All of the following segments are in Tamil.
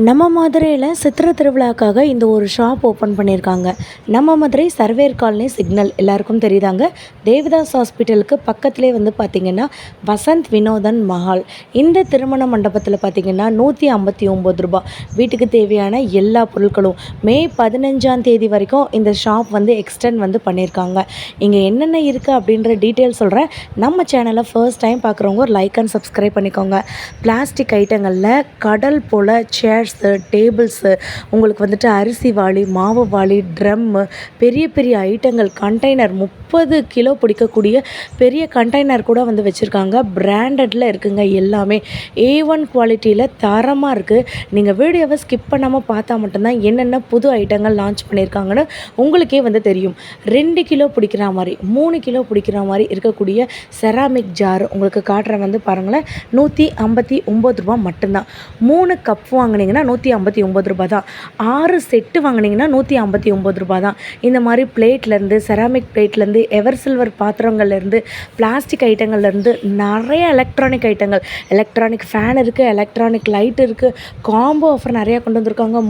நம்ம மதுரையில் சித்திரை திருவிழாக்காக இந்த ஒரு ஷாப் ஓப்பன் பண்ணியிருக்காங்க. நம்ம மதுரை சர்வேர் காலனி சிக்னல் எல்லாருக்கும் தெரியுதாங்க. தேவதாஸ் ஹாஸ்பிட்டலுக்கு பக்கத்திலே வந்து பார்த்திங்கன்னா வசந்த் வினோதன் மஹால். இந்த திருமண மண்டபத்தில் பார்த்திங்கன்னா ரூ. 159 வீட்டுக்கு தேவையான எல்லா பொருட்களும் மே 15ஆம் தேதி வரைக்கும் இந்த ஷாப் வந்து எக்ஸ்டெண்ட் வந்து பண்ணியிருக்காங்க. இங்கே என்னென்ன இருக்குது அப்படின்ற டீட்டெயில் சொல்கிறேன். நம்ம சேனலை ஃபர்ஸ்ட் டைம் பார்க்குறவங்க ஒரு லைக் அண்ட் சப்ஸ்கிரைப் பண்ணிக்கோங்க. பிளாஸ்டிக் ஐட்டங்களில் கடல் போல் சேர், டேபிள்ஸு, உங்களுக்கு வந்துட்டு அரிசி வாளி, மாவு வாளி, ட்ரம்மு, பெரிய பெரிய ஐட்டங்கள், கண்டெய்னர் 30 கிலோ பிடிக்கக்கூடிய பெரிய கண்டெய்னர் கூட வந்து வச்சுருக்காங்க. பிராண்டடில் இருக்குங்க. எல்லாமே A1 குவாலிட்டியில் தரமாக இருக்குது. நீங்கள் வீடியோவை ஸ்கிப் பண்ணாமல் பார்த்தா மட்டும்தான் என்னென்ன புது ஐட்டங்கள் லான்ச் பண்ணியிருக்காங்கன்னு உங்களுக்கே வந்து தெரியும். 2 கிலோ பிடிக்கிற மாதிரி, 3 கிலோ பிடிக்கிற மாதிரி இருக்கக்கூடிய செராமிக் ஜார் உங்களுக்கு காட்டுற வந்து பாருங்களேன். ரூ. 159 மட்டும்தான். 3 கப் வாங்கினீங்கன்னா ரூ. 159 தான். 6 செட்டு வாங்கினீங்கன்னா ரூ. 159 தான். இந்த மாதிரி பிளேட்லேருந்து, செராமிக் பிளேட்லேருந்து, எவர் சில்வர் பாத்திரங்கள்லேருந்து, பிளாஸ்டிக் ஐட்டங்கள்லேருந்து நிறைய எலக்ட்ரானிக் ஐட்டங்கள், எலக்ட்ரானிக் ஃபேன் இருக்குது, எலக்ட்ரானிக் லைட் இருக்குது. காம்போ ஆஃபர் நிறையா கொண்டு வந்திருக்காங்க.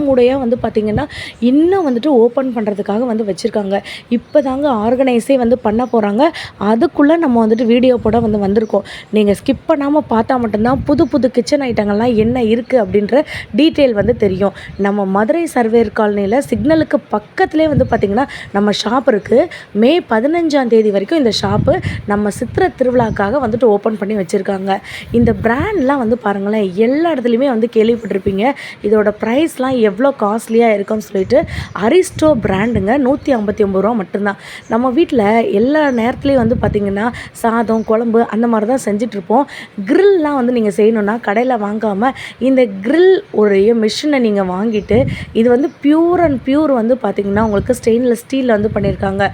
மூடையாக வந்து பார்த்திங்கன்னா இன்னும் வந்துட்டு ஓப்பன் பண்ணுறதுக்காக வந்து வச்சுருக்காங்க. இப்போ தாங்க ஆர்கனைஸே வந்து பண்ண போகிறாங்க. அதுக்குள்ளே நம்ம வந்துட்டு வீடியோ போட வந்து வந்திருக்கோம். நீங்கள் ஸ்கிப் பண்ணாமல் பார்த்தா மட்டும்தான் புது புது கிச்சன் ஐட்டங்கள்லாம் என்ன இருக்குது அப்படின்ற டீட்டெயில் வந்து தெரியும். நம்ம மதுரை சர்வேர் காலனியில் சிக்னலுக்கு பக்கத்துலேயே வந்து பார்த்திங்கன்னா நம்ம ஷாப் இருக்குது. மே 15ஆம் தேதி வரைக்கும் இந்த ஷாப்பு நம்ம சித்திரை திருவிழாக்காக வந்துட்டு ஓப்பன் பண்ணி வச்சுருக்காங்க. இந்த பிராண்ட்லாம் வந்து பாருங்களேன், எல்லா இடத்துலையுமே வந்து கேள்விப்பட்டிருப்பீங்க. இதோட ப்ரைஸ்லாம் எவ்வளோ காஸ்ட்லியாக இருக்குன்னு சொல்லிட்டு. அரிஸ்டோ பிராண்டுங்க. ரூ. 159 மட்டும்தான். நம்ம வீட்டில் எல்லா நேரத்துலேயும் வந்து பார்த்திங்கன்னா சாதம், குழம்பு அந்த மாதிரி தான் செஞ்சிட்ருப்போம். க்ரில்லாம் வந்து நீங்கள் செய்யணுன்னா கடையில் வாங்காமல் இந்த க்ரில் உடைய மிஷினை நீங்கள் வாங்கிட்டு, இது வந்து பியூர் அண்ட் பியூர் வந்து பார்த்திங்கன்னா உங்களுக்கு ஸ்டெயின்லெஸ் ஸ்டீலில் வந்து பண்ணியிருக்காங்க.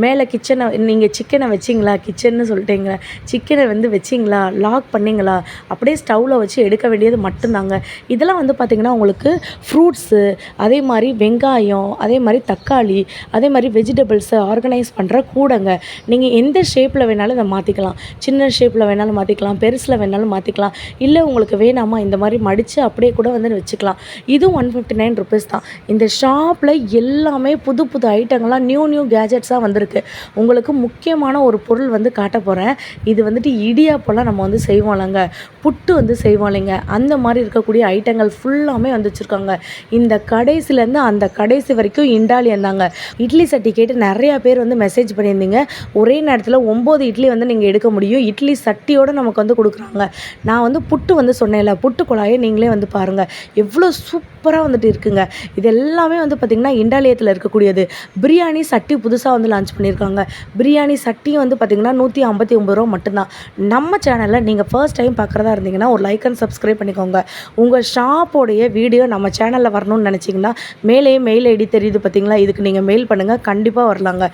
மேலே கிச்சனை நீங்கள் சிக்கனை வச்சிங்களா, கிச்சன்னு சொல்லிட்டீங்க, சிக்கனை வந்து வச்சிங்களா, லாக் பண்ணிங்களா, அப்படியே ஸ்டவ்வில் வச்சு எடுக்க வேண்டியது மட்டும்தாங்க. இதெல்லாம் வந்து பார்த்திங்கன்னா உங்களுக்கு ஃப்ரூட்ஸு, அதே மாதிரி வெங்காயம், அதே மாதிரி தக்காளி, அதே மாதிரி வெஜிடபிள்ஸை ஆர்கனைஸ் பண்ணுற கூடங்க. நீங்கள் எந்த ஷேப்பில் வேணாலும் இதை மாற்றிக்கலாம். சின்ன ஷேப்பில் வேணாலும் மாற்றிக்கலாம், பெருசில் வேணாலும் மாற்றிக்கலாம். இல்லை உங்களுக்கு வேணாமா இந்த மாதிரி மடித்து அப்படியே கூட வந்து வச்சுக்கலாம். இதுவும் ₹159 தான். இந்த ஷாப்பில் எல்லாமே புது புது ஐட்டங்கள்லாம் நியூ கேஜெட்ஸாக வந்திருக்கு. உங்களுக்கு முக்கியமான ஒரு பொருள் வந்து காட்ட போகிறேன். இது வந்துட்டு இடியாப்பெல்லாம் நம்ம வந்து செய்வோம்லங்க, புட்டு வந்து செய்வோம் இல்லைங்க, அந்த மாதிரி இருக்கக்கூடிய ஐட்டங்கள் ஃபுல்லாமே வந்து வச்சுருக்காங்க. இந்த கடைசிலேருந்து அந்த கடைசி வரைக்கும் இண்டாலியம் தாங்க. இட்லி சட்டி கேட்டு நிறையா பேர் வந்து மெசேஜ் பண்ணியிருந்தீங்க. ஒரே நேரத்தில் 9 இட்லி வந்து நீங்கள் எடுக்க முடியும். இட்லி சட்டியோடு நமக்கு வந்து கொடுக்குறாங்க. நான் வந்து புட்டு வந்து சொன்னேன்ல, புட்டு குழாயை நீங்களே வந்து பாருங்கள், எவ்வளோ சூப்பராக வந்துட்டு இருக்குங்க. இது எல்லாமே வந்து பார்த்திங்கன்னா இண்டாலியத்தில் இருக்கக்கூடியது. பிரியாணி சட்டி புதுசாக வந்து லான்ச் பண்ணியிருக்காங்க. பிரியாணி சட்டியும் வந்து பார்த்திங்கன்னா ரூ. 159 மட்டும்தான். நம்ம சேனலில் நீங்கள் ஃபர்ஸ்ட் டைம் பார்க்குறதா இருந்தீங்கன்னா ஒரு லைக் அண்ட் சப்ஸ்கிரைப் பண்ணிக்கோங்க. உங்கள் ஷாப்போடைய வீடியோ நம்ம சேனலில் வரணும்னு நினச்சிங்கன்னா மேலேயே மெயில் ஐடி தெரியுது பார்த்திங்களா, இதுக்கு நீங்கள் மெயில் பண்ணுங்கள், கண்டிப்பாக வரலாங்க.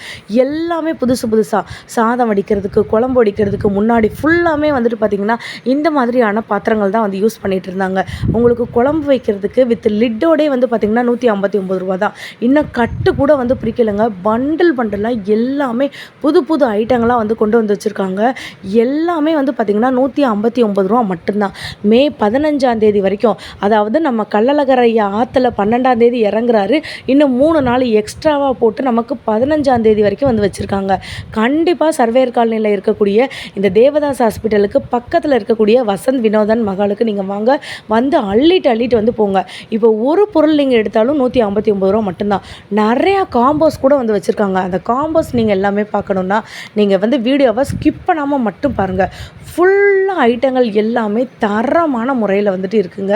எல்லாமே புதுசாக சாதம் வடிக்கிறதுக்கு, குழம்பு வடிக்கிறதுக்கு முன்னாடி ஃபுல்லாமே வந்துட்டு பார்த்திங்கன்னா இந்த மாதிரியான பாத்திரங்கள் தான் வந்து யூஸ் பண்ணிகிட்டு இருந்தாங்க. உங்களுக்கு குழம்பு வைக்கிறதுக்கு வித் லிட்டோடே வந்து பார்த்திங்கன்னா ரூ. 159 தான். இன்னும் கட்டு கூட வந்து பிரிக்கலைங்க. பண்டிலாக எல்லாமே புது ஐட்டங்களாக வந்து கொண்டு வந்து வச்சுருக்காங்க. எல்லாமே வந்து பார்த்திங்கன்னா ரூ. 159 மட்டும்தான். மே 15ஆம் தேதி வரைக்கும், அதாவது நம்ம கள்ளழகர் ஐயா ஆற்றுல 12ஆம் தேதி இறங்குறாரு. இன்னும் 3 நாள் எக்ஸ்ட்ராவாக போட்டு நமக்கு 15ஆம் தேதி வரைக்கும் வந்து வச்சுருக்காங்க. கண்டிப்பாக சர்வேர் காலனியில் இருக்கக்கூடிய இந்த தேவதாஸ் ஹாஸ்பிட்டலுக்கு பக்கத்தில் இருக்கக்கூடிய வசந்த் வினோதன் மகாலுக்கு நீங்கள் வாங்க, வந்து அள்ளிட்டு வந்து போங்க. இப்போ ஒரு பொருள் நீங்கள் எடுத்தாலும் ரூ. 159 மட்டும்தான். நிறையா காம்போஸ் கூட வந்து வச்சுருக்காங்க. அந்த காம்போஸ் நீங்கள் எல்லாமே பார்க்கணுன்னா நீங்கள் வந்து வீடியோவை ஸ்கிப் பண்ணாமல் மட்டும் பாருங்கள். ஃபுல்லாக ஐட்டங்கள் எல்லாமே தரமான முறையில் வந்துட்டு இருக்குங்க.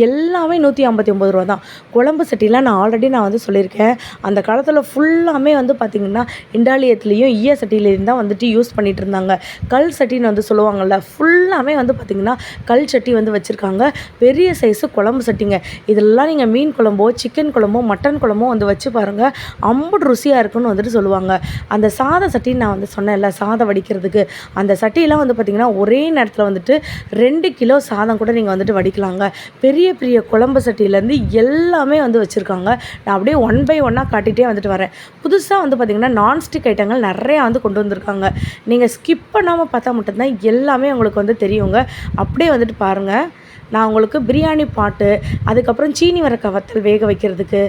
எல்லாமே ரூ. 159 தான். குழம்பு சட்டிலாம் நான் ஆல்ரெடி வந்து சொல்லியிருக்கேன். அந்த காலத்தில் ஃபுல்லாமே வந்து பார்த்திங்கன்னா இண்டாலியத்துலேயும் ஈய சட்டியிலேயும் தான் வந்துட்டு யூஸ் பண்ணிகிட்டு இருந்தாங்க. கல் சட்டின்னு வந்து சொல்லுவாங்கள்ல, ஃபுல்லாமே வந்து பார்த்திங்கன்னா கல் சட்டி வந்து வச்சுருக்காங்க. பெரிய சைஸு குழம்பு சட்டிங்க. இதெல்லாம் நீங்கள் மீன் குழம்போ, சிக்கன் குழம்போ, மட்டன் குழம்போ வந்து வச்சு பாருங்கள், அம்புட்டு ருசியாக இருக்குன்னு வந்துட்டு சொல்லுவாங்க. அந்த சாத சட்டின்னு நான் வந்து சொன்னேன்ல, சாதம் வடிக்கிறதுக்கு, அந்த சட்டியெல்லாம் வந்து பார்த்திங்கன்னா ஒரே நேரத்தில் வந்துட்டு 2 கிலோ சாதம் கூட நீங்கள் வந்துட்டு வடிக்கலாங்க. பெரிய பெரிய குழம்பு சட்டியிலேருந்து எல்லாமே வந்து வச்சுருக்காங்க. நான் அப்படியே ஒன் பை ஒன்னாக காட்டிகிட்டே வந்துட்டு வரேன். புதுசாக வந்து பார்த்திங்கன்னா நான்ஸ்டிக் ஐட்டங்கள் நிறையா வந்து கொண்டு வந்திருக்காங்க. நீங்கள் ஸ்கிப் பண்ணாமல் பார்த்தா மட்டும்தான் எல்லாமே உங்களுக்கு வந்து தெரியுங்க. அப்படியே வந்துட்டு பாருங்கள். நான் உங்களுக்கு பிரியாணி பாட்டு, அதுக்கப்புறம் சீனி வரக்காய் வத்தல் வேக வைக்கிறதுக்கு,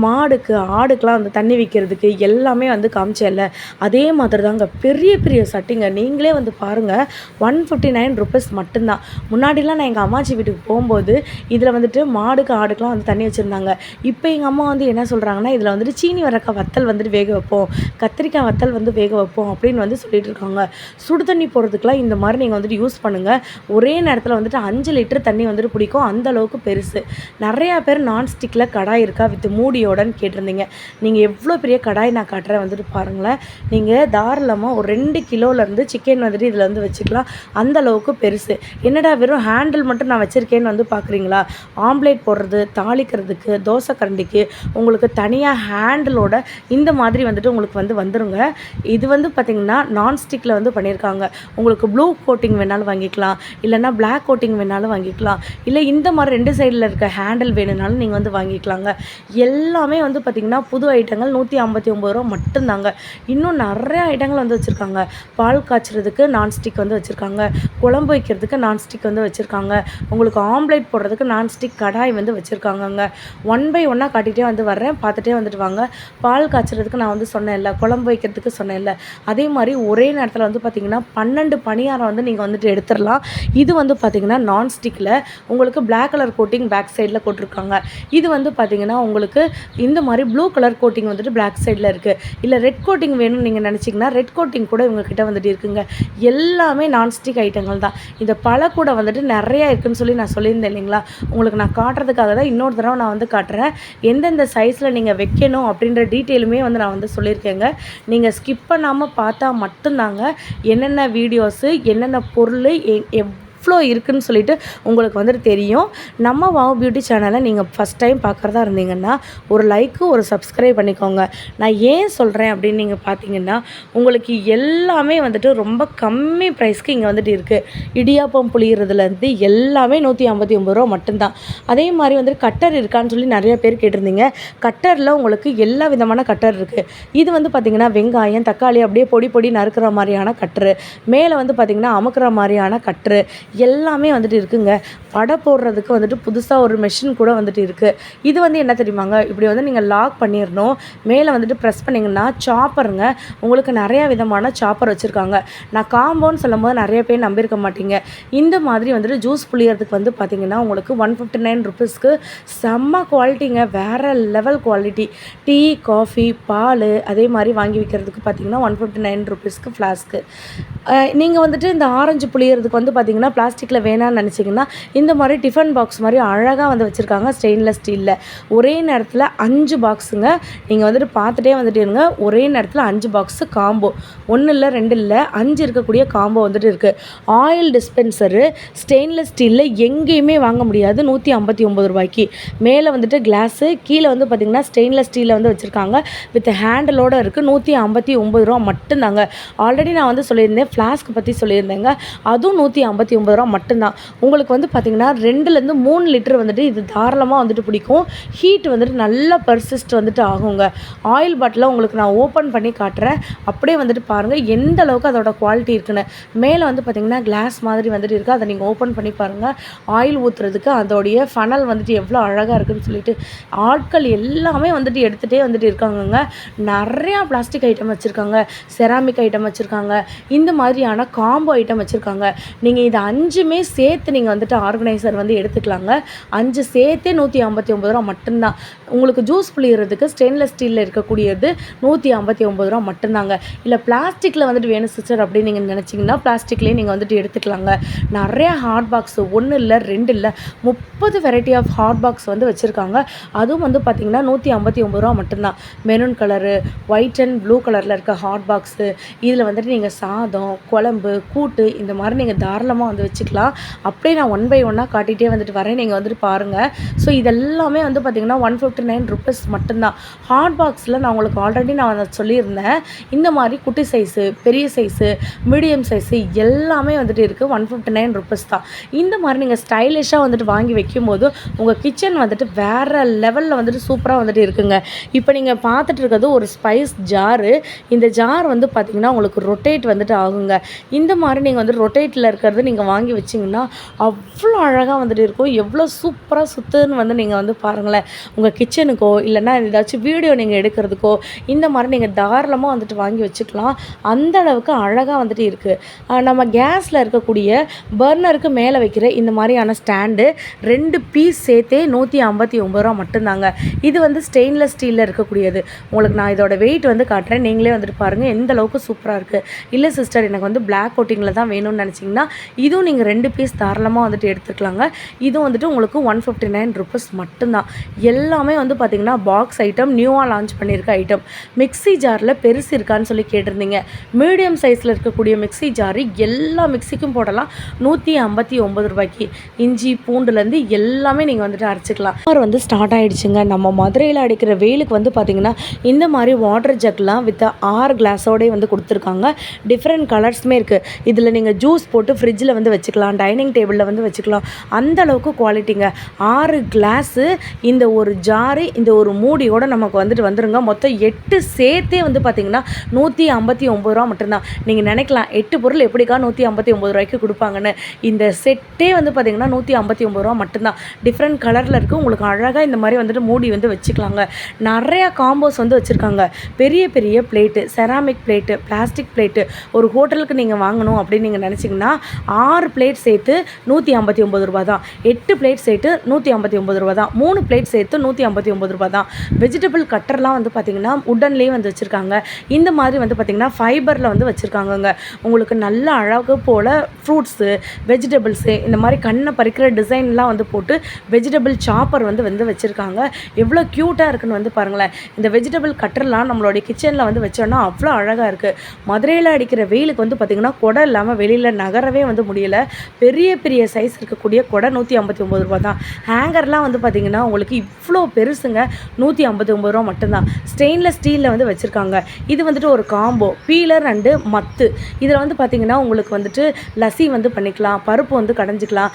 மாடுக்கு ஆடுக்கெலாம் வந்து தண்ணி வைக்கிறதுக்கு எல்லாமே வந்து காமிச்சேன்ல, அதே மாதிரி தாங்க பெரிய பெரிய சட்டிங்க. நீங்களே வந்து பாருங்கள், 159 ருபீஸ் மட்டும்தான். முன்னாடிலாம் நான் எங்கள் அம்மாச்சி வீட்டுக்கு போகும்போது இதில் வந்துட்டு மாடுக்கு ஆடுக்கெலாம் வந்து தண்ணி வச்சுருந்தாங்க. இப்போ எங்கள் அம்மா வந்து என்ன சொல்கிறாங்கன்னா, இதில் வந்துட்டு சீனி வரக்காய் வத்தல் வந்துட்டு வேக வைப்போம், கத்திரிக்காய் வத்தல் வந்து வேக வைப்போம் அப்படின்னு வந்து சொல்லிட்டு இருக்காங்க. சுடு தண்ணி போடுறதுக்குலாம் இந்த மாதிரி நீங்கள் வந்துட்டு யூஸ் பண்ணுங்கள். ஒரே நேரத்தில் வந்துட்டு 5 லிட்டர் தண்ணி வந்துட்டு பிடிக்கும், அந்த அளவுக்கு பெருசு. நிறையா பேர் நான்ஸ்டிக்கில் கடாய் இருக்கா வித் மூடியோடன்னு கேட்டிருந்தீங்க. நீங்கள் எவ்வளோ பெரிய கடாய் நான் காட்டுறேன் வந்துட்டு பாருங்களேன். நீங்கள் தாராளமாக ஒரு 2 கிலோலேருந்து சிக்கன் வந்துட்டு இதில் வந்து வச்சுக்கலாம், அந்த அளவுக்கு பெருசு. என்னடா வெறும் ஹேண்டில் மட்டும் நான் வச்சுருக்கேன்னு வந்து பார்க்குறீங்களா? ஆம்லேட் போடுறது, தாளிக்கிறதுக்கு, தோசை கரண்டிக்கு உங்களுக்கு தனியாக ஹேண்டிலோட இந்த மாதிரி வந்துட்டு உங்களுக்கு வந்து வந்துருங்க. இது வந்து பார்த்திங்கன்னா நான்ஸ்டிக்கில் வந்து பண்ணியிருக்காங்க. உங்களுக்கு ப்ளூ கோட்டிங் வேணாலும் வாங்கிக்கலாம், இல்லைனா பிளாக் கோட்டிங் வேணாலும் வாங்கிக்கலாம், இல்லை இந்த மாதிரி 2 சைடில் இருக்க ஹேண்டில் வேணுனாலும் நீங்கள் வந்து வாங்கிக்கலாங்க. எல்லாமே வந்து பார்த்திங்கன்னா புது ஐட்டங்கள் 159 ரூபா மட்டும்தாங்க. இன்னும் நிறைய ஐட்டங்கள் வந்து வச்சுருக்காங்க. பால் காய்ச்சறதுக்கு நான்ஸ்டிக் வந்து வச்சுருக்காங்க, குழம்பு வைக்கிறதுக்கு நான்ஸ்டிக் வந்து வச்சுருக்காங்க, உங்களுக்கு ஆம்லேட் போடுறதுக்கு நான்ஸ்டிக் கடாய் வந்து வச்சுருக்காங்கங்க. 1 பை 1 காட்டிகிட்டே வந்து வர்றேன், பார்த்துட்டே வந்துட்டு வாங்க. பால் காய்ச்சறதுக்கு நான் வந்து சொன்னேன்ல, குழம்பு வைக்கிறதுக்கு சொன்னேன்ல, அதே மாதிரி ஒரே நேரத்தில் வந்து பார்த்திங்கன்னா 12 பணியாரம் வந்து நீங்கள் வந்துட்டு எடுத்துடலாம். இது வந்து பார்த்திங்கன்னா நான்ஸ்டிக்கில் உங்களுக்கு பிளாக் கலர் கோட்டிங் பேக் சைடில் போட்டிருக்காங்க. இது வந்து பார்த்திங்கன்னா உங்களுக்கு இந்த மாதிரி ப்ளூ கலர் கோட்டிங் வந்துட்டு பிளாக் சைடில் இருக்குது. இல்லை ரெட் கோட்டிங் வேணும்னு நீங்கள் நினச்சிங்கன்னா ரெட் கோட்டிங் கூட இவங்கக்கிட்ட வந்துட்டு இருக்குங்க. எல்லாமே நான்ஸ்டிக் ஐட்டங்கள் தான். இந்த பழக்கூட வந்துட்டு நிறையா இருக்குதுன்னு சொல்லி நான் சொல்லியிருந்தேன் இல்லைங்களா, உங்களுக்கு நான் காட்டுறதுக்காக தான் இன்னொரு தடவை நான் வந்து காட்டுறேன். எந்தெந்த சைஸில் நீங்கள் வைக்கணும் அப்படின்ற டீட்டெயிலுமே வந்து நான் வந்து சொல்லியிருக்கேங்க. நீங்கள் ஸ்கிப் பண்ணாமல் பார்த்தா மட்டும்தாங்க என்னென்ன வீடியோஸு, என்னென்ன பொருள் எவ்வளோ இருக்குதுன்னு சொல்லிட்டு உங்களுக்கு வந்துட்டு தெரியும். நம்ம வாவ் பியூட்டி சேனலை நீங்கள் ஃபஸ்ட் டைம் பார்க்குறதா இருந்தீங்கன்னா ஒரு லைக்கு, ஒரு சப்ஸ்கிரைப் பண்ணிக்கோங்க. நான் ஏன் சொல்கிறேன் அப்படின்னு நீங்கள் பார்த்தீங்கன்னா, உங்களுக்கு எல்லாமே வந்துட்டு ரொம்ப கம்மி ப்ரைஸ்க்கு இங்கே வந்துட்டு இருக்குது. இடியாப்பம் புளியறதுலேருந்து எல்லாமே 159 ரூபா மட்டும்தான். அதே மாதிரி வந்துட்டு கட்டர் இருக்கான்னு சொல்லி நிறைய பேர் கேட்டிருந்தீங்க. கட்டரில் உங்களுக்கு எல்லா விதமான கட்டர் இருக்குது. இது வந்து பார்த்திங்கன்னா வெங்காயம், தக்காளி அப்படியே பொடி பொடி நறுக்கிற மாதிரியான கட்ரு, மேலே வந்து பார்த்திங்கன்னா அமுக்கிற மாதிரியான கட்ரு எல்லாமே வந்துட்டு இருக்குங்க. வடை போடுறதுக்கு வந்துட்டு புதுசாக ஒரு மெஷின் கூட வந்துட்டு இருக்குது. இது வந்து என்ன தெரியுமாங்க, இப்படி வந்து நீங்கள் லாக் பண்ணிடணும், மேலே வந்துட்டு ப்ரெஸ் பண்ணிங்கன்னா சாப்பருங்க. உங்களுக்கு நிறையா விதமான சாப்பர் வச்சுருக்காங்க. நான் காம்போன்னு சொல்லும் போது நிறைய பேர் நம்பியிருக்க மாட்டீங்க. இந்த மாதிரி வந்துட்டு ஜூஸ் புளியறதுக்கு வந்து பார்த்திங்கன்னா உங்களுக்கு 159 ருபீஸ்க்கு செம்ம குவாலிட்டிங்க, வேறு லெவல் குவாலிட்டி. டீ, காஃபி, பால் அதே மாதிரி வாங்கி வைக்கிறதுக்கு பார்த்திங்கன்னா 159 ருபீஸ்க்கு ஃப்ளாஸ்க்கு. நீங்கள் வந்துட்டு இந்த ஆரஞ்சு புளியறதுக்கு வந்து பார்த்திங்கன்னா பிளாஸ்டிக்கில் வேணான்னு நினச்சிங்கன்னா இந்த மாதிரி டிஃபன் பாக்ஸ் மாதிரி அழகாக வந்து வச்சுருக்காங்க ஸ்டெயின்லெஸ் ஸ்டீலில். ஒரே நேரத்தில் 5 பாக்ஸுங்க. நீங்கள் வந்துட்டு பார்த்துட்டே வந்துட்டு இருங்க. ஒரே நேரத்தில் 5 பாக்ஸு காம்போ, 1 இல்லை 2 இல்லை 5 இருக்கக்கூடிய காம்போ வந்துட்டு இருக்குது. ஆயில் டிஸ்பென்சரு ஸ்டெயின்லெஸ் ஸ்டீலில் எங்கேயுமே வாங்க முடியாது 159 ரூபாய்க்கு. மேலே வந்துட்டு கிளாஸு, கீழே வந்து பார்த்திங்கன்னா ஸ்டெயின்லெஸ் ஸ்டீலில் வந்து வச்சுருக்காங்க, வித் ஹேண்டலோடு இருக்குது. 159 ரூபா மட்டும்தாங்க. ஆல்ரெடி நான் வந்து சொல்லியிருந்தேன், ஃப்ளாஸ்க் பற்றி சொல்லியிருந்தேங்க, அதுவும் 159 ரூபா மட்டும்தான். உங்களுக்கு வந்து பார்த்திங்கன்னா 2லேருந்து 3 லிட்டர் வந்துட்டு இது தாராளமாக வந்துட்டு பிடிக்கும். ஹீட் வந்துட்டு நல்லா பர்சிஸ்ட் வந்துட்டு ஆகுங்க. ஆயில் பாட்டிலை உங்களுக்கு நான் ஓப்பன் பண்ணி காட்டுறேன், அப்படியே வந்துட்டு பாருங்கள் எந்த அளவுக்கு அதோட குவாலிட்டி இருக்குன்னு. மேலே வந்து பார்த்திங்கன்னா கிளாஸ் மாதிரி வந்துட்டு இருக்குது, அதை நீங்கள் ஓப்பன் பண்ணி பாருங்கள். ஆயில் ஊற்றுறதுக்கு அதோடைய ஃபனல் வந்துட்டு எவ்வளோ அழகாக இருக்குதுன்னு சொல்லிட்டு ஆட்கள் எல்லாமே வந்துட்டு எடுத்துகிட்டே வந்துட்டு இருக்காங்கங்க. நிறையா பிளாஸ்டிக் ஐட்டம் வச்சுருக்காங்க, செராமிக் ஐட்டம் வச்சுருக்காங்க, இந்த மாதிரியான காம்போ ஐட்டம் வச்சுருக்காங்க. நீங்கள் இது 5மே சேர்த்து நீங்கள் வந்துட்டு ஆர்கனைசர் வந்து எடுத்துக்கலாங்க. 5 சேர்த்தே 159 ரூபா மட்டும்தான். உங்களுக்கு ஜூஸ் புளியறதுக்கு ஸ்டெயின்லெஸ் ஸ்டீலில் இருக்கக்கூடியது 159 ரூபா மட்டும்தாங்க. இல்லை பிளாஸ்டிக்கில் வந்துட்டு வேணும் சிஸ்டர் அப்படின்னு நீங்கள் நினச்சிங்கன்னா பிளாஸ்டிக்லேயே நீங்கள் வந்துட்டு எடுத்துக்கலாங்க. நிறையா ஹாட் பாக்ஸு 1 இல்லை 2 இல்லை 30 வெரைட்டி ஆஃப் ஹாட் பாக்ஸ் வந்து வச்சுருக்காங்க. அதுவும் வந்து பார்த்திங்கன்னா 159 ரூபா மட்டும்தான். Maroon colour, white and blue கலரில் இருக்க ஹாட் பாக்ஸு, இதில் வந்துட்டு நீங்கள் சாதம், குழம்பு, கூட்டு இந்த மாதிரி நீங்கள் தாராளமாக வந்து வச்சுக்கலாம். அப்படியே நான் 1 பை 1 காட்டிகிட்டே வந்துட்டு வரேன், நீங்கள் வந்துட்டு பாருங்கள். ஸோ இதெல்லாமே வந்து பார்த்திங்கன்னா 159 ருபீஸ் மட்டும்தான். ஹாட் பாக்ஸில் நான் உங்களுக்கு ஆல்ரெடி நான் அதை சொல்லியிருந்தேன். இந்த மாதிரி குட்டி சைஸு, பெரிய சைஸு, மீடியம் சைஸு எல்லாமே வந்துட்டு இருக்குது. 159 ருபீஸ் தான். இந்த மாதிரி நீங்கள் ஸ்டைலிஷாக வந்துட்டு வாங்கி வைக்கும்போது உங்கள் கிச்சன் வந்துட்டு வேறு லெவலில் வந்துட்டு சூப்பராக வந்துட்டு இருக்குங்க. இப்போ நீங்கள் பார்த்துட்டு இருக்கிறது ஒரு ஸ்பைஸ் ஜாரு. இந்த ஜார் வந்து பார்த்திங்கன்னா உங்களுக்கு ரொட்டேட் வந்துட்டு ஆகுங்க. வச்சுக்கோங்க. இந்த மாதிரி நீங்கள் வந்து ரொட்டேட்டில் இருக்கிறது நீங்கள் வாங்கி வச்சிங்கன்னா அவ்வளோ அழகாக வந்துட்டு இருக்கும். எவ்வளோ சூப்பராக சுற்றுன்னு வந்து நீங்கள் வந்து பாருங்களேன். உங்கள் கிச்சனுக்கோ இல்லைன்னா ஏதாச்சும் வீடியோ நீங்கள் எடுக்கிறதுக்கோ இந்த மாதிரி நீங்கள் தாராளமாக வந்துட்டு வாங்கி வச்சுக்கலாம். அந்த அளவுக்கு அழகாக வந்துட்டு இருக்குது. நம்ம கேஸில் இருக்கக்கூடிய பர்னருக்கு மேலே வைக்கிற இந்த மாதிரியான ஸ்டாண்டு 2 பீஸ் சேர்த்தே ₹159 மட்டும்தாங்க. இது வந்து ஸ்டெயின்லெஸ் ஸ்டீலில் இருக்கக்கூடியது. உங்களுக்கு நான் இதோட வெயிட் வந்து காட்டுறேன். நீங்களே வந்துட்டு பாருங்கள் எந்த அளவுக்கு சூப்பராக இருக்குது. இல்லை சிஸ்டர் எனக்கு வந்து பிளாக் கோட்டிங்கில் தான் வேணும்னு நினச்சிங்கன்னா இதுவும் நீங்கள் 2 பீஸ் தாராளமாக வந்துட்டு எடுத்துக்கலாங்க. இதுவும் வந்துட்டு உங்களுக்கு ₹159 மட்டும்தான். எல்லாமே வந்து பார்த்திங்கன்னா பாக்ஸ் ஐட்டம், நியூவாக லான்ச் பண்ணியிருக்க ஐட்டம். மிக்ஸி ஜாரில் பெருசு இருக்கான்னு சொல்லி கேட்டிருந்தீங்க. மீடியம் சைஸில் இருக்கக்கூடிய மிக்ஸி ஜாரு எல்லா மிக்ஸிக்கும் போடலாம் ₹159. இஞ்சி பூண்டுலேருந்து எல்லாமே நீங்கள் வந்துட்டு அரைச்சிக்கலாம். வந்து ஸ்டார்ட் ஆகிடுச்சுங்க. நம்ம மதுரையில் அடிக்கிற வெயிலுக்கு வந்து பார்த்திங்கன்னா இந்த மாதிரி வாட்டர் ஜக்லாம் வித் 6 கிளாஸோடே வந்து கொடுத்துருக்காங்க. டிஃப்ரெண்ட் கலர்ஸுமே இருக்குது. இதில் நீங்கள் ஜூஸ் போட்டு ஃப்ரிட்ஜில் வந்து வச்சுக்கலாம், டைனிங் டேபிளில் வந்து வச்சுக்கலாம். அந்த அளவுக்கு குவாலிட்டிங்க. 6 கிளாஸு, இந்த ஒரு ஜாரு, இந்த ஒரு மூடியோடு நமக்கு வந்துட்டு வந்துருங்க. மொத்தம் 8 சேர்த்தே வந்து பார்த்திங்கன்னா ₹159 மட்டும்தான். நீங்கள் நினைக்கலாம் 8 பொருள் எப்படிக்கா ₹159 கொடுப்பாங்கன்னு. இந்த செட்டே வந்து பார்த்திங்கன்னா ₹159 மட்டும்தான். டிஃப்ரெண்ட் கலரில் இருக்குது. உங்களுக்கு அழகாக இந்த மாதிரி வந்துட்டு மூடி வந்து வச்சுக்கலாங்க. நிறையா காம்போஸ் வந்து வச்சுருக்காங்க. பெரிய பெரிய plate, ceramic plate, plastic plate. ஒரு ஹோட்டலுக்கு நீங்கள் வாங்கணும் அப்படின்னு நீங்கள் நினச்சிங்கன்னா 6 பிளேட் சேர்த்து ₹159 தான். 8 பிளேட் சேர்த்து ₹159 தான். 3 பிளேட் சேர்த்து ₹159 தான். வெஜிடபிள் கட்டர்லாம் வந்து பார்த்திங்கன்னா உட்டன்லேயே வந்து வச்சுருக்காங்க. இந்த மாதிரி வந்து பார்த்திங்கன்னா ஃபைபரில் வந்து வச்சுருக்காங்கங்க. உங்களுக்கு நல்ல அழகு போல் ஃப்ரூட்ஸு, வெஜிடபிள்ஸு இந்த மாதிரி கண்ணை பறிக்கிற டிசைன்லாம் வந்து போட்டு வெஜிடபிள் சாப்பர் வந்து வச்சுருக்காங்க. எவ்வளோ க்யூட்டாக இருக்குன்னு வந்து பாருங்களேன். இந்த வெஜிடபிள் கட்டர்லாம் நம்மளுடைய கிச்சனில் வந்து வச்சோன்னா அவ்வளோ அழகாக இருக்குது. மதுரையில் அடிக்கிற வெயிலுக்கு வந்து பார்த்திங்கன்னா குடை இல்லாமல் வெளியில் நகரவே வந்து முடியல. பெரிய பெரிய சைஸ் இருக்கக்கூடிய குடை ₹159 தான். ஹேங்கர்லாம் வந்து பார்த்திங்கன்னா உங்களுக்கு இவ்வளோ பெருசுங்க, ₹159 மட்டும்தான். ஸ்டெயின்லெஸ் ஸ்டீலில் வந்து வச்சுருக்காங்க. இது வந்துட்டு ஒரு காம்போ பீலர் அண்டு மத்து. இதில் வந்து பார்த்திங்கன்னா உங்களுக்கு வந்துட்டு லஸ்ஸி வந்து பண்ணிக்கலாம், பருப்பு வந்து கடைஞ்சிக்கலாம்.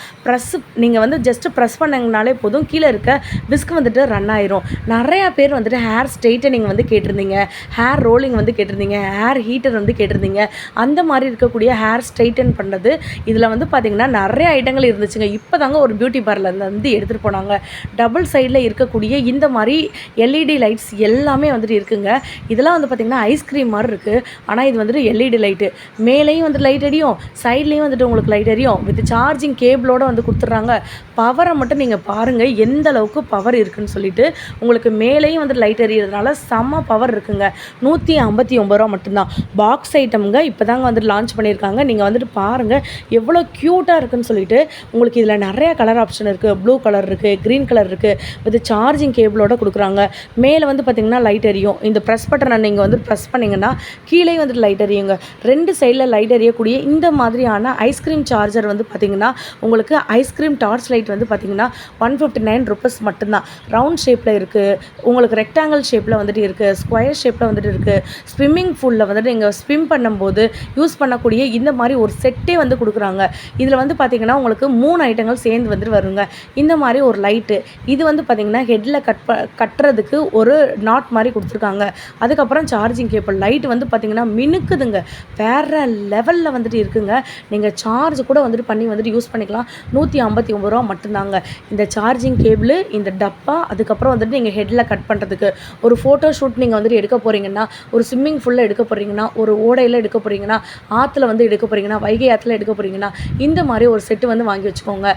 நீங்கள் வந்து ஜஸ்ட்டு ப்ரெஸ் பண்ணிங்கனாலே போதும், கீழே இருக்க விஸ்க் வந்துட்டு ரன் ஆயிரும். நிறையா பேர் வந்துட்டு ஹேர் ஸ்ட்ரெயிட்டனிங் வந்து கேட்டிருந்தீங்க, ஹேர் ரோலிங் வந்து கேட்டிருந்தீங்க, ஹேர் ஹீட்டர் வந்து கேட்டிருந்தீங்க. அந்த மாதிரி இருக்கக்கூடிய ஹேர் ஸ்ட்ரெயிட்டன் பண்ணுறது இதில் வந்து பார்த்திங்கன்னா நிறைய ஐட்டங்கள் இருந்துச்சுங்க. இப்போ தாங்க ஒரு பியூட்டி பார்லரில் வந்து எடுத்துகிட்டு போனாங்க. டபுள் சைடில் இருக்கக்கூடிய இந்த மாதிரி எல்இடி லைட்ஸ் எல்லாமே வந்துட்டு இருக்குங்க. இதெல்லாம் வந்து பார்த்திங்கன்னா ஐஸ்கிரீம் மாதிரி இருக்குது. ஆனால் இது வந்துட்டு எல்இடி லைட்டு. மேலேயும் வந்து லைட் எரியும், சைட்லேயும் வந்துட்டு உங்களுக்கு லைட் எரியும். வித் சார்ஜிங் கேபிளோடு வந்து கொடுத்துட்றாங்க. பவரை மட்டும் நீங்கள் பாருங்கள் எந்த அளவுக்கு பவர் இருக்குதுன்னு சொல்லிட்டு. உங்களுக்கு மேலேயும் வந்து லைட் எரியறதுனால செம்ம பவர் இருக்குங்க. ₹159 மட்டும்தான். பாக்ஸ் ஐட்டம்ங்க இப்போ தாங்க வந்துட்டு லான்ச் பண்ணியிருக்காங்க. நீங்கள் வந்துட்டு பாருங்கள் எவ்வளோ க்யூட்டாக இருக்குதுன்னு சொல்லிட்டு. உங்களுக்கு இதில் நிறையா கலர் ஆப்ஷன் இருக்குது. ப்ளூ கலர் இருக்குது, க்ரீன் கலர் இருக்குது. வித் சார்ஜிங் கேபிளோட கொடுக்குறாங்க. மேலே வந்து பார்த்திங்கன்னா லைட் எரியும். இந்த ப்ரெஸ் பட்டனை நீங்கள் வந்து ப்ரெஸ் பண்ணிங்கன்னா கீழே வந்துட்டு லைட் எரியுங்க. 2 சைடில் லைட் எரியக்கூடிய இந்த மாதிரியான ஐஸ்கிரீம் சார்ஜர் வந்து பார்த்திங்கன்னா உங்களுக்கு ஐஸ்கிரீம் டார்ச் லைட் வந்து பார்த்திங்கன்னா ₹159 மட்டும்தான். ரவுண்ட் ஷேப்பில் இருக்குது, உங்களுக்கு ரெக்டாங்கிள் ஷேப்பில் வந்துட்டு இருக்குது, ஸ்கொயர் ஷேப்பில் வந்துட்டு இருக்குது. ஸ்விம்மிங் பூலில் வந்துட்டு நீங்கள் ஸ்விம் பண்ணும்போது யூஸ் பண்ணக்கூடிய இந்த மாதிரி ஒரு செட்டே வந்து கொடுக்குறாங்க. இதில் வந்து பார்த்திங்கன்னா உங்களுக்கு 3 ஐட்டங்கள் சேர்ந்து வந்துட்டு வருங்க. இந்த மாதிரி ஒரு லைட்டு, இது வந்து பார்த்திங்கன்னா ஹெட்டில் கட்டுறதுக்கு ஒரு நாட் மாதிரி கொடுத்துருக்காங்க. அதுக்கப்புறம் சார்ஜிங் கேபிள் லைட் வந்து பார்த்திங்கன்னா மினுக்குதுங்க. வேறு லெவலில் வந்துட்டு இருக்குங்க. நீங்கள் சார்ஜ் கூட வந்துட்டு பண்ணி வந்துட்டு யூஸ் பண்ணிக்கலாம். ₹159 மட்டும்தாங்க. இந்த சார்ஜிங் கேபிள், இந்த டப்பா, அதுக்கப்புறம் வந்துட்டு நீங்கள் ஹெட்டில் கட் பண்ணுறதுக்கு ஒரு ஃபோட்டோ ஷூட் நீங்கள் வந்துட்டு எடுக்க போகிறீங்கன்னா, ஒரு ஸ்விம்மிங் ஃபுல்லில் எடுக்க போகிறீங்கன்னா, ஒரு ஓடையில் எடுக்க போகிறீங்கன்னா, ஆற்றுல வந்து எடுக்க போகிறீங்கன்னா, வைகை ஆற்றுல எடுக்க போகிறீங்கன்னா இந்த மாதிரி ஒரு செட்டு வந்து வாங்கி வச்சுக்கோங்க.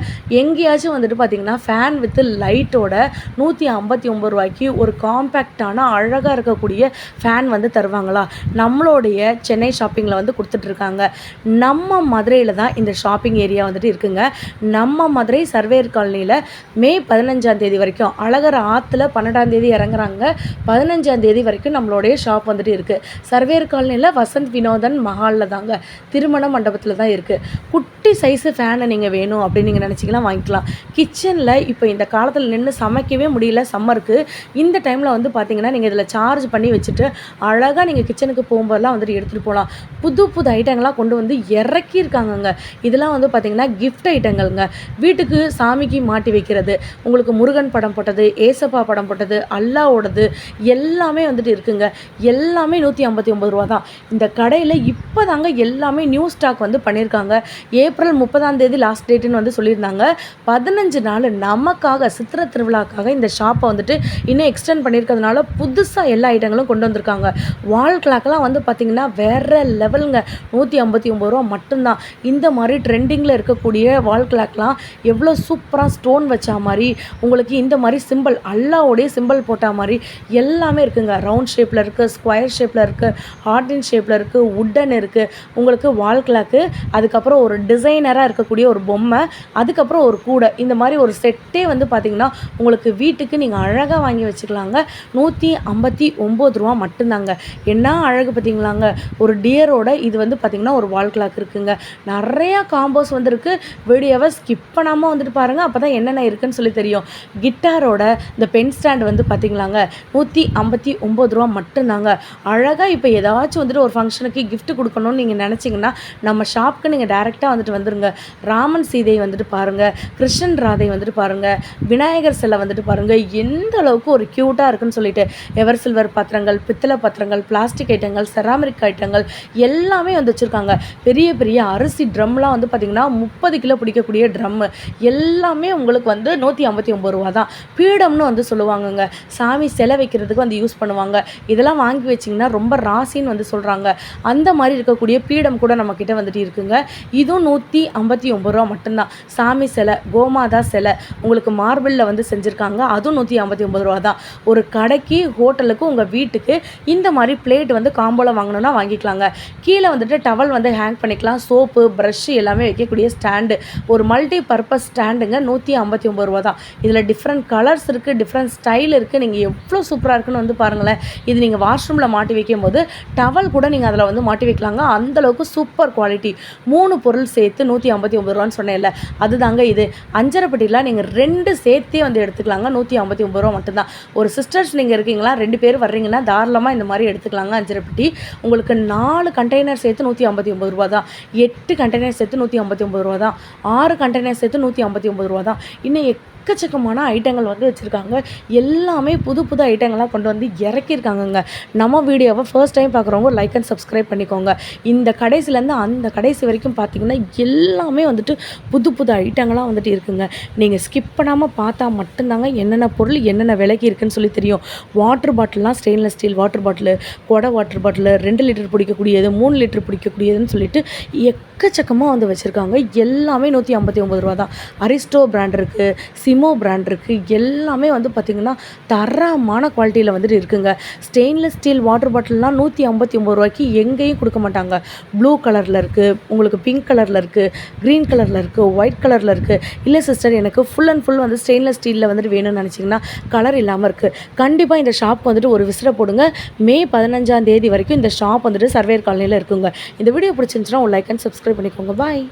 எங்கேயாச்சும் வந்துட்டு பார்த்திங்கன்னா ஃபேன் வித் லைட்டோட ₹159 ஒரு காம்பேக்டான அழகாக இருக்கக்கூடிய ஃபேன் வந்து தருவாங்களா? நம்மளுடைய சென்னை ஷாப்பிங்கில் வந்து கொடுத்துட்ருக்காங்க. நம்ம மதுரையில் தான் இந்த ஷாப்பிங் ஏரியா வந்துட்டு இருக்குங்க. நம்ம மதுரை சர்வேர் காலனியில் மே 15 வரைக்கும், அழகர் ஆற்றுல 12 இறங்குறாங்க, 15 வரைக்கும் நம்மளுடைய ஷாப் வந்துட்டு இருக்குது. சர்வேர் காலனியில் வசந்த் வினோதன் மஹாலில் தாங்க, திருமண மண்டபத்தில் தான் இருக்குது. குட்டி சைஸு ஃபேனை நீங்கள் வேணும் அப்படின்னு நீங்கள் நினச்சிக்கலாம், வாங்கிக்கலாம். கிச்சனில் இப்போ இந்த காலத்தில் நின்று சமைக்கவே முடியல சம்மருக்கு. இந்த டைமில் வந்து பார்த்திங்கன்னா நீங்கள் இதில் சார்ஜ் பண்ணி வச்சுட்டு அழகாக நீங்கள் கிச்சனுக்கு போகும்போதெல்லாம் வந்துட்டு எடுத்துகிட்டு போகலாம். புது புது ஐட்டங்கள்லாம் கொண்டு வந்து இறக்கியிருக்காங்கங்க. இதெல்லாம் வந்து பார்த்திங்கன்னா கிஃப்ட் ஐட்டங்கள்ங்க. வீட்டுக்கு சாமிக்கு மாட்டி வைக்கிறது, உங்களுக்கு முருகன் படம் போட்டது, ஏசப்பா படம் போட்டது, அல்லாவோடது எல்லாமே வந்துட்டு இருக்குங்க. எல்லாமே ₹159 தான். இந்த கடையில் இப்போ இப்போ தாங்க எல்லாமே நியூ ஸ்டாக் வந்து பண்ணியிருக்காங்க. ஏப்ரல் 30 லாஸ்ட் டேட்டுன்னு வந்து சொல்லியிருந்தாங்க. 15 நாள் நமக்காக சித்திரை திருவிழாக்காக இந்த ஷாப்பை வந்துட்டு இன்னும் எக்ஸ்டெண்ட் பண்ணியிருக்கிறதுனால புதுசாக எல்லா ஐட்டங்களும் கொண்டு வந்திருக்காங்க. வால் கிளாக்லாம் வந்து பார்த்திங்கன்னா வேறு லெவலுங்க. 159 ரூபா மட்டும்தான். இந்த மாதிரி ட்ரெண்டிங்கில் இருக்கக்கூடிய வால் கிளாக்லாம் எவ்வளோ சூப்பராக ஸ்டோன் வச்சா மாதிரி, உங்களுக்கு இந்த மாதிரி சிம்பிள் அல்லாவுடைய சிம்பிள் போட்டால் மாதிரி எல்லாமே இருக்குங்க. ரவுண்ட் ஷேப்பில் இருக்குது, ஸ்கொயர் ஷேப்பில் இருக்குது, ஹார்டின் ஷேப்பில் இருக்குது, உட்டன் இருக்குது. உங்களுக்கு வால் கிளாக்கு, அதுக்கப்புறம் ஒரு டிசைனராக இருக்கக்கூடிய ஒரு பொம்மை, அதுக்கப்புறம் ஒரு கூடை, இந்த மாதிரி ஒரு செட்டே வந்து பார்த்திங்கன்னா உங்களுக்கு வீட்டுக்கு நீங்கள் அழகாக வாங்கி வச்சுக்கலாங்க. 159 ரூபா மட்டும்தாங்க. என்ன அழகு பார்த்தீங்களாங்க. ஒரு டியரோட இது வந்து பார்த்திங்கன்னா ஒரு வால் கிளாக் இருக்குங்க. நிறையா காம்போஸ் வந்துருக்கு. வீடியோவை ஸ்கிப் பண்ணாமல் வந்துட்டு பாருங்கள். அப்போ தான் என்னென்ன இருக்குதுன்னு சொல்லி தெரியும். கிட்டாரோட இந்த பென் ஸ்டாண்ட் வந்து பார்த்திங்களாங்க 159 ரூபா மட்டும்தாங்க. அழகாக இப்போ ஏதாச்சும் வந்துட்டு ஒரு ஃபங்க்ஷனுக்கு கிஃப்ட் கொடுக்கணும்னு நீங்கள் நினச்சிங்கன்னா நம்ம ஷாப்புக்கு நீங்கள் டேரெக்டாக வந்துட்டு வந்துடுங்க. ராமன் சீதை வந்துட்டு பாருங்கள், கிருஷ்ணன் ராதை வந்துட்டு பாருங்கள், விநாயகர் சிலை வந்துட்டு பாருங்கள், எந்த அளவுக்கு ஒரு க்யூட்டாக இருக்குன்னு சொல்லிட்டு. எவர் சில்வர் பாத்திரங்கள், பித்தளை பாத்திரங்கள், பிளாஸ்டிக் ஐட்டங்கள், செராமிக் ஐட்டங்கள் எல்லாமே வந்து வச்சுருக்காங்க. பெரிய பெரிய அரிசி ட்ரம்லாம் வந்து பார்த்திங்கன்னா 30 கிலோ பிடிக்கக்கூடிய ட்ரம்மு எல்லாமே உங்களுக்கு வந்து 159 ரூபா தான். பீடம்னு வந்து சொல்லுவாங்கங்க. சாமி சிலை வைக்கிறதுக்கு வந்து யூஸ் பண்ணுவாங்க. இதெல்லாம் வாங்கி வச்சிங்கன்னா ரொம்ப ராசின்னு வந்து சொல்கிறாங்க. அந்த மாதிரி இருக்கக்கூடிய பீடம் கூட நம்மக்கிட்ட வந்துட்டு இருக்குங்க. இதுவும் 159 ரூபா மட்டும்தான். சாமி சிலை, கோமாதா சிலை உங்களுக்கு மார்பிளில் வந்து செஞ்சுருக்காங்க. அதுவும் 159 ரூபா தான். ஒரு கடைக்கு, ஹோட்டலுக்கு, உங்கள் வீட்டுக்கு இந்த மாதிரி பிளேட் வந்து காம்போவில் வாங்கணுன்னா வாங்கிக்கலாங்க. கீழே வந்துட்டு டவல் வந்து ஹேங் பண்ணிக்கலாம். சோப்பு, ப்ரஷ்ஷு எல்லாமே வைக்கக்கூடிய ஸ்டாண்டு, ஒரு மல்டி பர்பஸ் ஸ்டாண்டுங்க. 159 ரூபா தான். இதில் டிஃப்ரெண்ட் கலர்ஸ் இருக்குது, டிஃப்ரெண்ட் ஸ்டைல் இருக்குது. நீங்கள் எவ்வளோ சூப்பராக இருக்குன்னு வந்து பாருங்களேன். இது நீங்கள் வாஷ்ரூமில் மாட்டி வைக்கும் போது டவல் கூட நீங்கள் அதில் வந்து மாட்டி வைக்கலாங்க. அந்தளவுக்கு சூப்பர் குவாலிட்டி. 3 பொருள் சேர்த்து 159 ரூபான்னு சொன்னேன்ல, அதுதாங்க இது. அஞ்சரைப்பட்டியில் நீங்கள் 2 சேர்த்தே வந்து எடுத்துக்கலாங்க. 159 ரூபா மட்டும்தான். ஒரு சிஸ்டர்ஸ் நீங்கள் இருக்கீங்களா, 2 பேர் வர்றீங்கன்னா தாராளமாக இந்த மாதிரி எடுத்துக்கலாங்க. அஞ்சரைப்பட்டி உங்களுக்கு 4 கண்டெய்னர் சேர்த்து 159 ரூபா தான். 8 கண்டெய்னர் சேர்த்து 159 ரூபா தான். 6 கண்டெய்னர் சேர்த்து 159 ரூபா தான். இன்னும் எக்கச்சக்கமான ஐட்டங்கள் வந்து வச்சுருக்காங்க. எல்லாமே புது புது ஐட்டங்களாக கொண்டு வந்து இறக்கியிருக்காங்கங்க. நம்ம வீடியோவை ஃபர்ஸ்ட் டைம் பார்க்குறவங்க லைக் அண்ட் சப்ஸ்கிரைப் பண்ணிக்கோங்க. இந்த கடைசிலேருந்து அந்த கடைசி வரைக்கும் பார்த்தீங்கன்னா எல்லாமே வந்துட்டு புது புது ஐட்டங்களாக வந்துட்டு இருக்குங்க. நீங்கள் ஸ்கிப் பண்ணாமல் பார்த்தா மட்டும்தாங்க என்னென்ன பொருள் என்னென்ன விலைக்கு இருக்குதுன்னு சொல்லி தெரியும். வாட்டர் பாட்டில்லாம் ஸ்டெயின்லெஸ் ஸ்டீல் வாட்டர் பாட்டிலு, கொடை வாட்டர் பாட்டிலு, 2 லிட்டர் பிடிக்கக்கூடியது, 3 லிட்டர் பிடிக்கக்கூடியதுன்னு சொல்லிட்டு எக்கச்சக்கமாக வந்து வச்சுருக்காங்க. எல்லாமே 159 ரூபா தான். அரிஸ்டோ பிராண்ட் இருக்குது, சிமோ பிராண்ட் இருக்குது. எல்லாமே வந்து பார்த்திங்கன்னா தரமான குவாலிட்டியில் வந்துட்டு இருக்குங்க. ஸ்டெயின்லெஸ் ஸ்டீல் வாட்டர் பாட்டில்லாம் 159 ரூபாய்க்கு எங்கேயும் கொடுக்க மாட்டாங்க. ப்ளூ கலரில் இருக்குது, உங்களுக்கு பிங்க் கலரில் இருக்குது, க்ரீன் கலரில் இருக்குது, ஒயிட் கலரில் இருக்குது. இல்லை சிஸ்டர் எனக்கு ஃபுல் அண்ட் ஃபுல் வந்து ஸ்டெயின்லெஸ் ஸ்டீலில் வந்துட்டு வேணும்னு நினச்சிங்கன்னா கலர் இல்லாமல் இருக்குது. கண்டிப்பாக இந்த ஷாப் வந்துட்டு ஒரு விசிற போடுங்க. மே 15 வரைக்கும் இந்த ஷாப் வந்துட்டு சர்வேர் காலனியில் இருக்குங்க. இந்த வீடியோ பிடிச்சிருந்துச்சுன்னா ஒரு லைக் அண்ட் சப்ஸ்கிரைப் பண்ணிக்கோங்க. பாய்.